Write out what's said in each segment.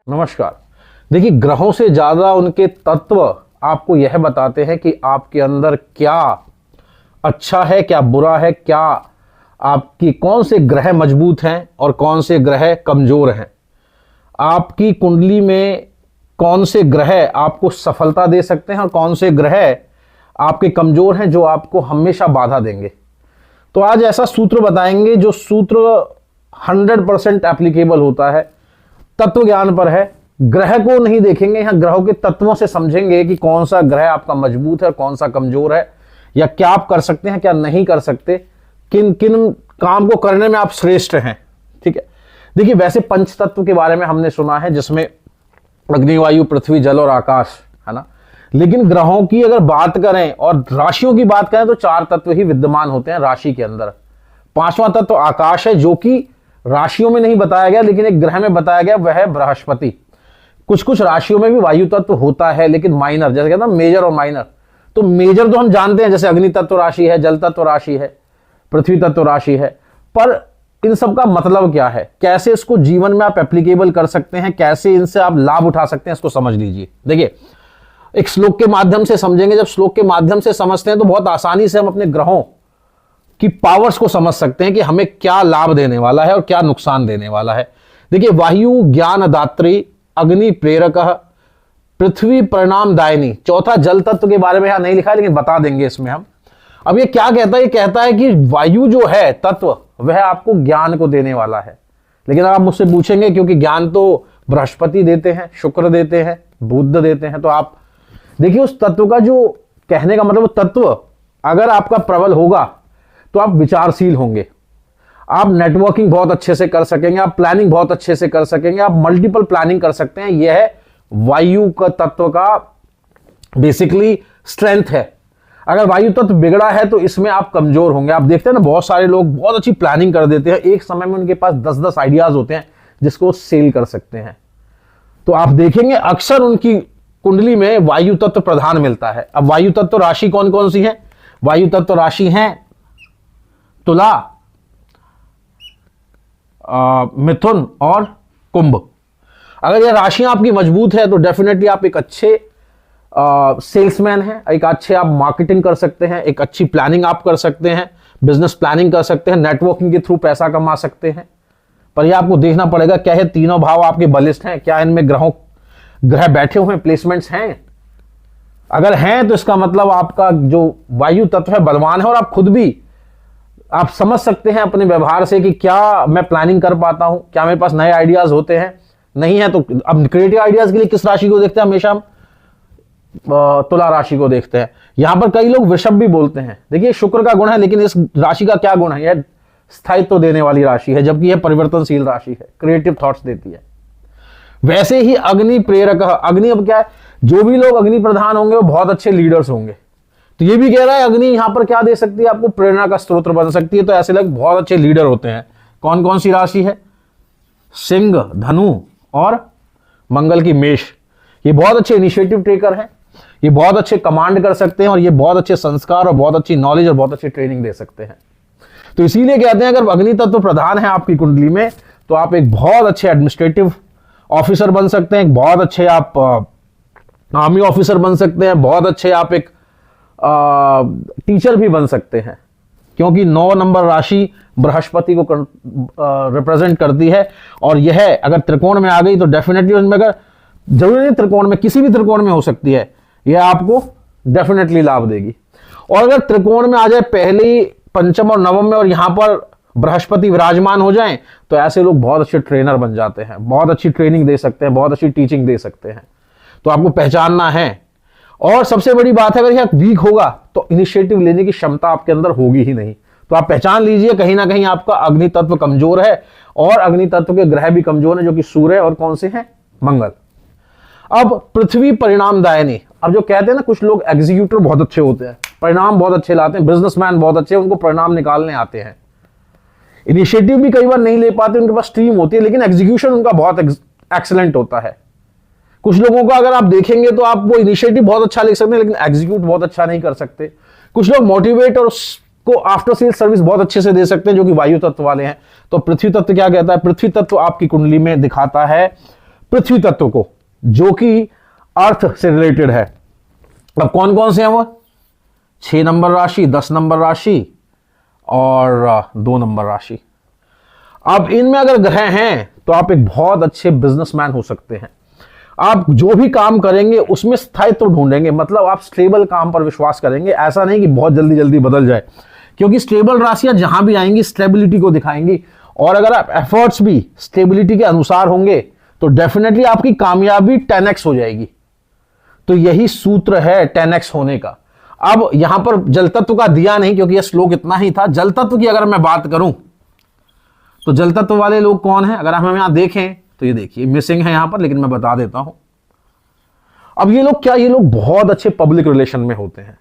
नमस्कार। देखिए, ग्रहों से ज्यादा उनके तत्व आपको यह बताते हैं कि आपके अंदर क्या अच्छा है, क्या बुरा है, क्या आपकी कौन से ग्रह मजबूत हैं और कौन से ग्रह कमजोर हैं। आपकी कुंडली में कौन से ग्रह आपको सफलता दे सकते हैं और कौन से ग्रह आपके कमजोर हैं जो आपको हमेशा बाधा देंगे। तो आज ऐसा सूत्र बताएंगे जो सूत्र 100% एप्लीकेबल होता है, तत्व ज्ञान पर है। ग्रह को नहीं देखेंगे, यहां ग्रहों के तत्वों से समझेंगे कि कौन सा ग्रह आपका मजबूत है और कौन सा कमजोर है, या क्या आप कर सकते हैं, क्या नहीं कर सकते, किन किन काम को करने में आप श्रेष्ठ हैं। ठीक है, देखिए वैसे पंच तत्व के बारे में हमने सुना है जिसमें अग्नि, वायु, पृथ्वी, जल और आकाश है ना। लेकिन ग्रहों की अगर बात करें और राशियों की बात करें तो 4 तत्व ही विद्यमान होते हैं राशि के अंदर। 5वां तत्व आकाश है जो कि राशियों में नहीं बताया गया लेकिन एक ग्रह में बताया गया, वह है बृहस्पति। कुछ कुछ राशियों में भी वायु तत्व होता है लेकिन माइनर, जैसे कहते हैं मेजर और माइनर। तो मेजर तो हम जानते हैं, जैसे अग्नि तत्व राशि है, जल तत्व राशि है, पृथ्वी तत्व राशि है। पर इन सब का मतलब क्या है, कैसे इसको जीवन में आप एप्लीकेबल कर सकते हैं, कैसे इनसे आप लाभ उठा सकते हैं, इसको समझ लीजिए। देखिए, एक श्लोक के माध्यम से समझेंगे। जब श्लोक के माध्यम से समझते हैं तो बहुत आसानी से हम अपने ग्रहों की पावर्स को समझ सकते हैं कि हमें क्या लाभ देने वाला है और क्या नुकसान देने वाला है। देखिए, वायु ज्ञान दात्री, अग्नि प्रेरक, पृथ्वी परिणाम दायिनी। चौथा जल तत्व के बारे में यहां नहीं लिखा है लेकिन बता देंगे इसमें हम। अब ये क्या कहता है, ये कहता है कि वायु जो है तत्व वह आपको ज्ञान को देने वाला है। लेकिन आप मुझसे पूछेंगे क्योंकि ज्ञान तो बृहस्पति देते हैं, शुक्र देते हैं, बुध देते हैं। तो आप देखिए उस तत्व का जो कहने का मतलब, तत्व अगर आपका प्रबल होगा तो आप विचारशील होंगे, आप नेटवर्किंग बहुत अच्छे से कर सकेंगे, आप प्लानिंग बहुत अच्छे से कर सकेंगे, आप मल्टीपल प्लानिंग कर सकते हैं। यह है वायु का तत्व का बेसिकली स्ट्रेंथ है। अगर वायु तत्व बिगड़ा है तो इसमें आप कमजोर होंगे। आप देखते हैं ना, बहुत सारे लोग बहुत अच्छी प्लानिंग कर देते हैं, एक समय में उनके पास 10-10 आइडियाज होते हैं जिसको सेल कर सकते हैं। तो आप देखेंगे अक्सर उनकी कुंडली में वायु तत्व प्रधान मिलता है। अब वायु तत्व राशि कौन कौन सी है? वायु तत्व राशि है तुला, मिथुन और कुंभ। अगर यह राशियां आपकी मजबूत है तो डेफिनेटली आप एक अच्छे सेल्समैन हैं, एक अच्छे आप मार्केटिंग कर सकते हैं, एक अच्छी प्लानिंग आप कर सकते हैं, बिजनेस प्लानिंग कर सकते हैं, नेटवर्किंग के थ्रू पैसा कमा सकते हैं। पर यह आपको देखना पड़ेगा क्या है तीनों भाव आपके बलिष्ठ हैं, क्या इनमें ग्रह बैठे हुए प्लेसमेंट्स हैं। अगर हैं तो इसका मतलब आपका जो वायु तत्व है बलवान है और आप खुद भी आप समझ सकते हैं अपने व्यवहार से कि क्या मैं प्लानिंग कर पाता हूं, क्या मेरे पास नए आइडियाज होते हैं। नहीं है तो अब क्रिएटिव आइडियाज के लिए किस राशि को देखते हैं? हमेशा हम तुला राशि को देखते हैं। यहां पर कई लोग वृषभ भी बोलते हैं। देखिए, शुक्र का गुण है लेकिन इस राशि का क्या गुण है? यह स्थायित्व देने वाली राशि है, जबकि यह परिवर्तनशील राशि है, क्रिएटिव थॉट्स देती है। वैसे ही अग्नि प्रेरक, अग्नि अब क्या है, जो भी लोग अग्नि प्रधान होंगे वो बहुत अच्छे लीडर्स होंगे। तो ये भी कह रहा है अग्नि यहां पर क्या दे सकती है? आपको प्रेरणा का स्रोत बन सकती है। तो ऐसे लोग बहुत अच्छे लीडर होते हैं। कौन कौन सी राशि है? सिंह, धनु और मंगल की मेष। ये बहुत अच्छे इनिशिएटिव टेकर हैं, ये बहुत अच्छे कमांड कर सकते हैं और ये बहुत अच्छे संस्कार और बहुत अच्छी नॉलेज और बहुत अच्छी ट्रेनिंग दे सकते हैं। तो इसीलिए कहते हैं अगर अग्नि तत्व प्रधान है आपकी कुंडली में तो आप एक बहुत अच्छे एडमिनिस्ट्रेटिव ऑफिसर बन सकते हैं, बहुत अच्छे आप आर्मी ऑफिसर बन सकते हैं, बहुत अच्छे आप एक टीचर भी बन सकते हैं, क्योंकि 9 नंबर राशि बृहस्पति को रिप्रेजेंट करती है। और यह अगर त्रिकोण में आ गई तो डेफिनेटली उनमें, अगर जरूरी नहीं त्रिकोण में, किसी भी त्रिकोण में हो सकती है, यह आपको डेफिनेटली लाभ देगी। और अगर त्रिकोण में आ जाए पहले, पंचम और नवम में, और यहां पर बृहस्पति विराजमान हो जाएं, तो ऐसे लोग बहुत अच्छे ट्रेनर बन जाते हैं, बहुत अच्छी ट्रेनिंग दे सकते हैं, बहुत अच्छी टीचिंग दे सकते हैं। तो आपको पहचानना है। और सबसे बड़ी बात है, अगर यह वीक होगा तो इनिशिएटिव लेने की क्षमता आपके अंदर होगी ही नहीं। तो आप पहचान लीजिए कहीं ना कहीं आपका अग्नि तत्व कमजोर है और अग्नि तत्व के ग्रह भी कमजोर है, जो कि सूर्य और कौन से हैं? मंगल। अब पृथ्वी परिणाम दायिनी। अब जो कहते हैं ना, कुछ लोग एग्जीक्यूटर बहुत अच्छे होते हैं, परिणाम बहुत अच्छे लाते हैं, बिजनेसमैन बहुत अच्छे, उनको परिणाम निकालने आते हैं। इनिशिएटिव भी कई बार नहीं ले पाते, उनके पास टीम होती है लेकिन एग्जीक्यूशन उनका बहुत एक्सीलेंट होता है। कुछ लोगों का अगर आप देखेंगे तो आप वो इनिशिएटिव बहुत अच्छा ले सकते हैं लेकिन एग्जीक्यूट बहुत अच्छा नहीं कर सकते। कुछ लोग मोटिवेट और को आफ्टर सेल सर्विस बहुत अच्छे से दे सकते हैं, जो कि वायु तत्व वाले हैं। तो पृथ्वी तत्व क्या कहता है? पृथ्वी तत्व आपकी कुंडली में दिखाता है पृथ्वी तत्व को, जो कि अर्थ से रिलेटेड है। अब कौन कौन से हैं वो? 6 नंबर राशि, 10 नंबर राशि और 2 नंबर राशि। अब इनमें अगर ग्रह हैं तो आप एक बहुत अच्छे बिजनेसमैन हो सकते हैं। आप जो भी काम करेंगे उसमें स्थायित्व ढूंढेंगे, मतलब आप स्टेबल काम पर विश्वास करेंगे। ऐसा नहीं कि बहुत जल्दी जल्दी बदल जाए, क्योंकि स्टेबल राशियां जहां भी आएंगी स्टेबिलिटी को दिखाएंगी। और अगर आप एफर्ट्स भी स्टेबिलिटी के अनुसार होंगे तो डेफिनेटली आपकी कामयाबी 10x हो जाएगी। तो यही सूत्र है 10x होने का। अब यहां पर जल तत्व का दिया नहीं, क्योंकि यह श्लोक इतना ही था। जल तत्व की अगर मैं बात करूं तो जल तत्व वाले लोग कौन हैं? अगर हम यहां देखें तो ये देखिए मिसिंग है यहां पर, लेकिन मैं बता देता हूं। अब ये लोग क्या, ये लोग बहुत अच्छे पब्लिक रिलेशन में होते हैं।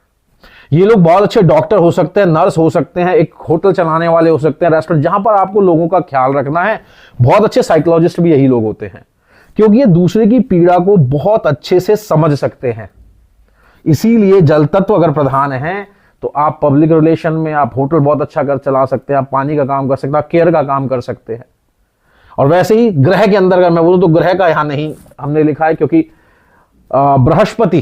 ये लोग बहुत अच्छे डॉक्टर हो सकते हैं, नर्स हो सकते हैं, एक होटल चलाने वाले हो सकते हैं, रेस्टोरेंट, जहां पर आपको लोगों का ख्याल रखना है। बहुत अच्छे साइकोलॉजिस्ट भी यही लोग होते हैं, क्योंकि ये दूसरे की पीड़ा को बहुत अच्छे से समझ सकते हैं। इसीलिए जल तत्व अगर प्रधान है तो आप पब्लिक रिलेशन में, आप होटल बहुत अच्छा कर चला सकते हैं, आप पानी का काम कर सकते हैं, आप केयर का काम कर सकते हैं। और वैसे ही ग्रह के अंदर अगर मैं बोलूं तो ग्रह का यहां नहीं हमने लिखा है, क्योंकि बृहस्पति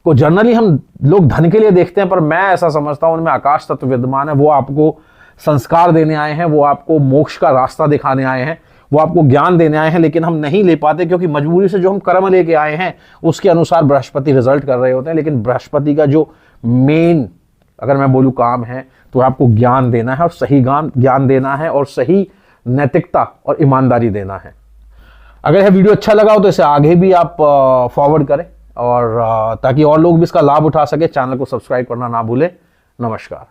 को जनरली हम लोग धन के लिए देखते हैं, पर मैं ऐसा समझता हूं उनमें आकाश तत्व विद्यमान है। वो आपको संस्कार देने आए हैं, वो आपको मोक्ष का रास्ता दिखाने आए हैं, वो आपको ज्ञान देने आए हैं, लेकिन हम नहीं ले पाते क्योंकि मजबूरी से जो हम कर्म लेके आए हैं उसके अनुसार बृहस्पति रिजल्ट कर रहे होते हैं। लेकिन बृहस्पति का जो मेन अगर मैं बोलूं काम है तो आपको ज्ञान देना है, और सही ज्ञान देना है, और सही नैतिकता और ईमानदारी देना है। अगर यह वीडियो अच्छा लगा हो तो इसे आगे भी आप फॉरवर्ड करें, और ताकि और लोग भी इसका लाभ उठा सके। चैनल को सब्सक्राइब करना ना भूलें। नमस्कार।